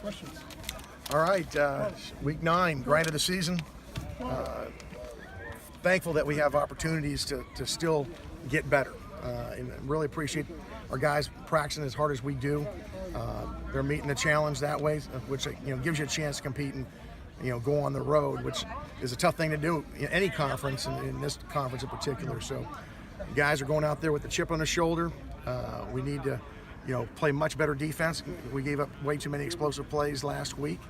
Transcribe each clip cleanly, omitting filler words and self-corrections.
Questions? All right, week 9, grind of the season. Thankful that we have opportunities to still get better, and really appreciate our guys practicing as hard as we do. They're meeting the challenge that way, which gives you a chance to compete and go on the road, which is a tough thing to do in any conference, and in this conference in particular. So, guys are going out there with the chip on their shoulder. We need to play much better defense. We gave up way too many explosive plays last week.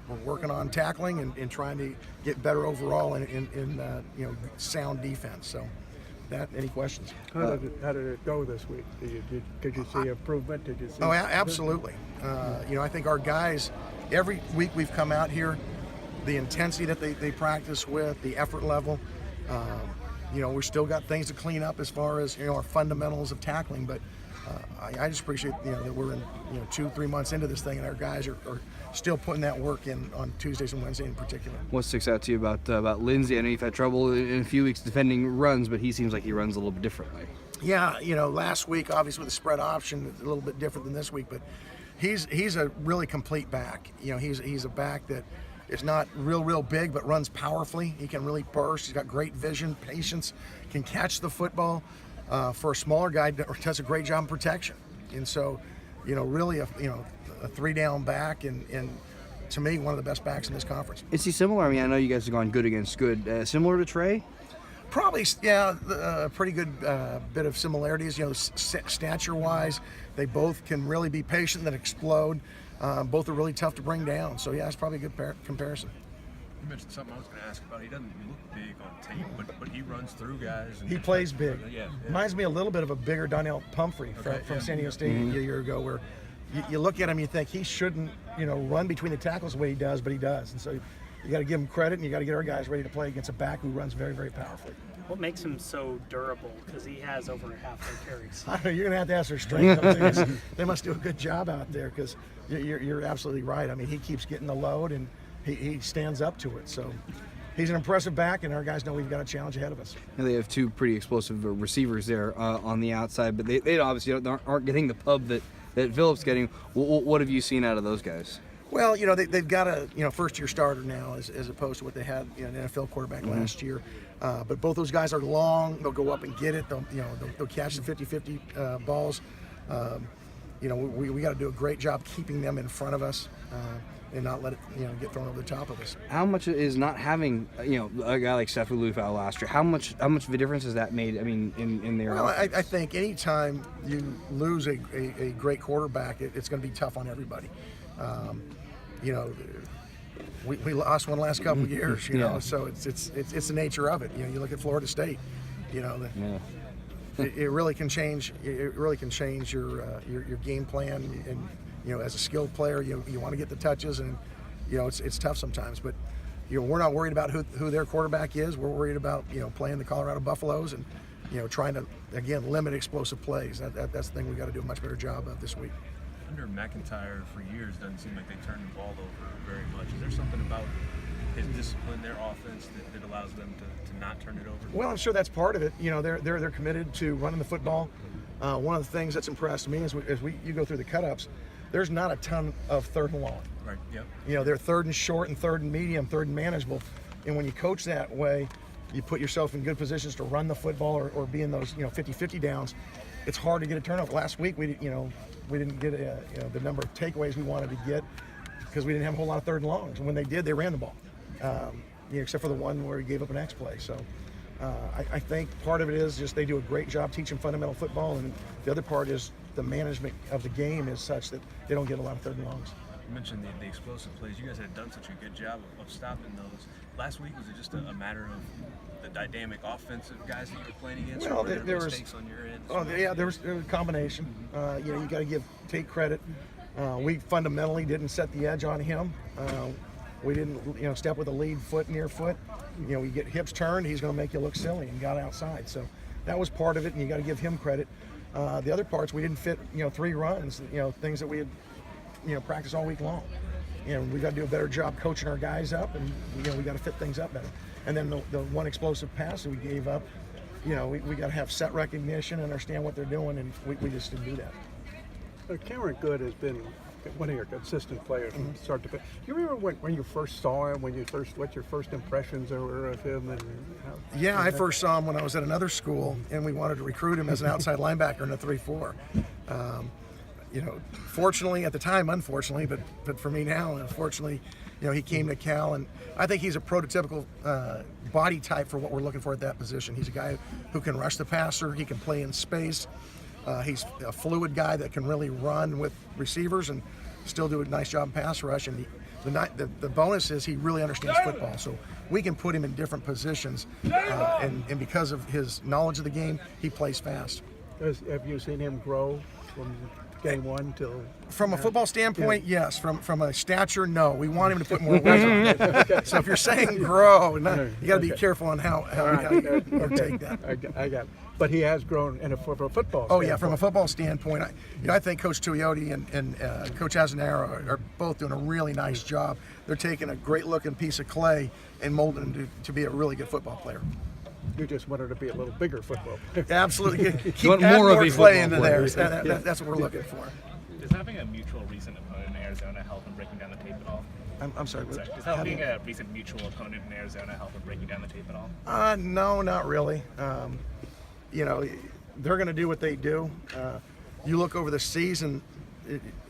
We're working on tackling and trying to get better overall in sound defense. So, any questions? How did it go this week? Did you see improvement? Did you see? Oh, absolutely. I think our guys, every week we've come out here, the intensity that they practice with, the effort level. We've still got things to clean up as far as our fundamentals of tackling, but I just appreciate that we're in 2-3 months into this thing, and our guys are still putting that work in on Tuesdays and Wednesdays in particular. What sticks out to you about Lindsey? I know you've had trouble in a few weeks defending runs, but he seems like he runs a little bit differently. Yeah, last week obviously with the spread option, it's a little bit different than this week, but he's a really complete back. He's a back that is not real big, but runs powerfully. He can really burst. He's got great vision, patience, can catch the football. For a smaller guy, does a great job in protection. And so, really a 3-down back, and to me, one of the best backs in this conference. Is he similar? I mean, I know you guys have gone good against good. Similar to Trey? Probably, yeah, a pretty good bit of similarities. Stature-wise, they both can really be patient and explode. Both are really tough to bring down. So, yeah, it's probably a good comparison. You mentioned something I was going to ask about. He doesn't look big on tape, but he runs through guys. And he plays big. Yeah. Reminds me a little bit of a bigger Donnell Pumphrey from San Diego State a year ago, where you look at him, you think he shouldn't, run between the tackles the way he does, but he does. And so you got to give him credit, and you got to get our guys ready to play against a back who runs very, very powerfully. What makes him so durable? Because he has over half their carries. I don't know, you're going to have to ask their strength. They must do a good job out there, because you're absolutely right. I mean, he keeps getting the load, and he stands up to it. So he's an impressive back, and our guys know we've got a challenge ahead of us. And they have two pretty explosive receivers there on the outside, but they obviously aren't getting the pub that Phillip's getting. What have you seen out of those guys? Well, they've got a first-year starter now, as opposed to what they had an NFL quarterback last year. But both those guys are long. They'll go up and get it. They'll catch the 50-50 balls. We got to do a great job keeping them in front of us. And not let it get thrown over the top of us. How much is not having a guy like Seth Lou out last year? How much of a difference has that made? I mean, in their well, I think anytime you lose a great quarterback, it's going to be tough on everybody. We lost one last couple of years, so it's the nature of it. You look at Florida State, it really can change. It really can change your game plan. And as a skilled player, you want to get the touches, and it's tough sometimes. But we're not worried about who their quarterback is. We're worried about playing the Colorado Buffaloes and trying to again limit explosive plays. That's the thing we got to do a much better job of this week. Under McIntyre for years, doesn't seem like they turn the ball over very much. Is there something about his discipline, their offense, that allows them to not turn it over? Well, I'm sure that's part of it. They're committed to running the football. One of the things that's impressed me is you go through the cut-ups, there's not a ton of third and long. Right, yep. They're third and short and third and medium, third and manageable. And when you coach that way, you put yourself in good positions to run the football or be in those 50-50 downs. It's hard to get a turnover. Last week we didn't get the number of takeaways we wanted to get because we didn't have a whole lot of third and longs. And when they did, they ran the ball, except for the one where he gave up an X play. So I think part of it is just they do a great job teaching fundamental football, and the other part is the management of the game is such that they don't get a lot of third and longs. You mentioned the explosive plays. You guys had done such a good job of stopping those. Last week, was it just a matter of the dynamic offensive guys that you were playing against? Well, or were there was mistakes on your end? There was a combination. You got to take credit. We fundamentally didn't set the edge on him. We didn't step with a lead foot, near foot. You get hips turned, he's going to make you look silly, and got outside. So that was part of it, and you got to give him credit. The other parts, we didn't fit 3 runs, things that we had practiced all week long. We got to do a better job coaching our guys up, and we got to fit things up better. And then the one explosive pass that we gave up, we got to have set recognition and understand what they're doing, and we just didn't do that. Cameron Good has been one of your consistent players from start to finish. Do you remember when you first saw him? What your first impressions were of him? And how, Yeah, I first saw him when I was at another school, and we wanted to recruit him as an outside linebacker in a 3-4. You know, fortunately at the time, unfortunately, but for me now, unfortunately, you know, he came to Cal, and I think he's a prototypical body type for what we're looking for at that position. He's a guy who can rush the passer, he can play in space. He's a fluid guy that can really run with receivers and still do a nice job in pass rush. And the bonus is he really understands football, so we can put him in different positions, and because of his knowledge of the game, he plays fast. have you seen him grow from day one till? From a football standpoint, yes. From a stature, no. We want him to put more weight on it. So if you're saying grow, you got to be careful on how you take that. I got it. But he has grown from a football. Oh yeah, from a football standpoint, I think Coach Tuioti and Coach Azanaro are both doing a really nice job. They're taking a great-looking piece of clay and molding him to be a really good football player. You just wanted to be a little bigger football player. Absolutely, keep want adding more of more a clay football into player. there. That's what we're looking for. Does having a mutual recent opponent in Arizona help in breaking down the tape at all? I'm sorry. Does having a recent mutual opponent in Arizona help in breaking down the tape at all? No, not really. You know, they're going to do what they do. You look over the season,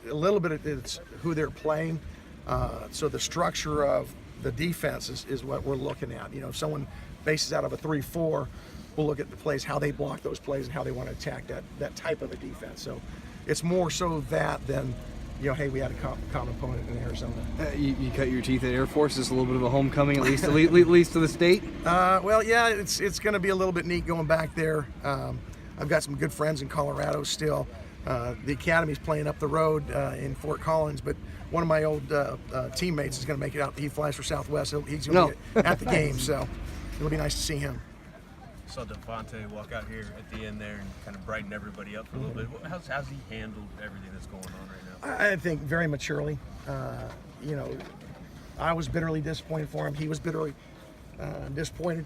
a little bit it's who they're playing. So the structure of the defense is what we're looking at. You know, if someone bases out of a 3-4, we'll look at the plays, how they block those plays, and how they want to attack that type of a defense. So it's more so that than, you know, hey, we had a common opponent in Arizona. You cut your teeth at Air Force. It's a little bit of a homecoming, at least to the state. Well, yeah, it's going to be a little bit neat going back there. I've got some good friends in Colorado still. The academy's playing up the road in Fort Collins, but one of my old teammates is going to make it out. He flies for Southwest. He's going to be at the game, so it'll be nice to see him. Saw Devante walk out here at the end there and kind of brighten everybody up for a little bit. How's he handled everything that's going on right now? I think very maturely. You know, I was bitterly disappointed for him. He was bitterly disappointed.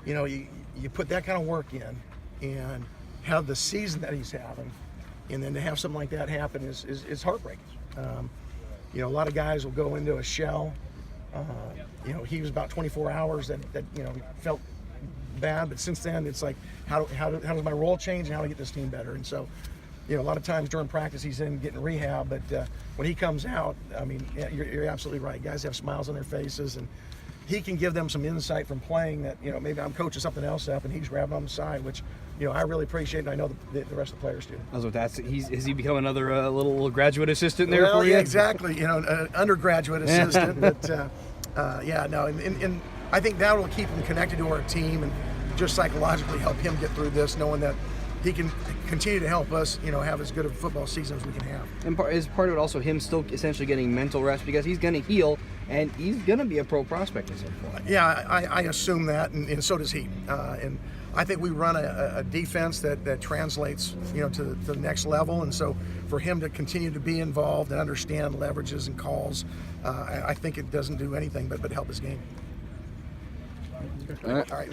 You know, you put that kind of work in and have the season that he's having, and then to have something like that happen is heartbreaking. You know, a lot of guys will go into a shell. You know, he was about 24 hours that you know, felt bad, but since then it's like, how does my role change and how do I get this team better? And so, you know, a lot of times during practice he's in getting rehab, but when he comes out, I mean, yeah, you're absolutely right. Guys have smiles on their faces, and he can give them some insight from playing that, you know, maybe I'm coaching something else up and he's grabbing on the side, which, you know, I really appreciate, and I know the rest of the players do. I was about to ask, has he become another little graduate assistant there Well, for you? yeah, exactly. You know, an undergraduate assistant, but yeah, no, and I think that will keep him connected to our team and just psychologically help him get through this, knowing that he can continue to help us, you know, have as good a football season as we can have. And is part of it also him still essentially getting mental rest, because he's going to heal and he's going to be a pro prospect at some point? Yeah, I assume that, and so does he. And I think we run a defense that translates, you know, to the next level. And so for him to continue to be involved and understand leverages and calls, I think it doesn't do anything but help his game. All right. All right.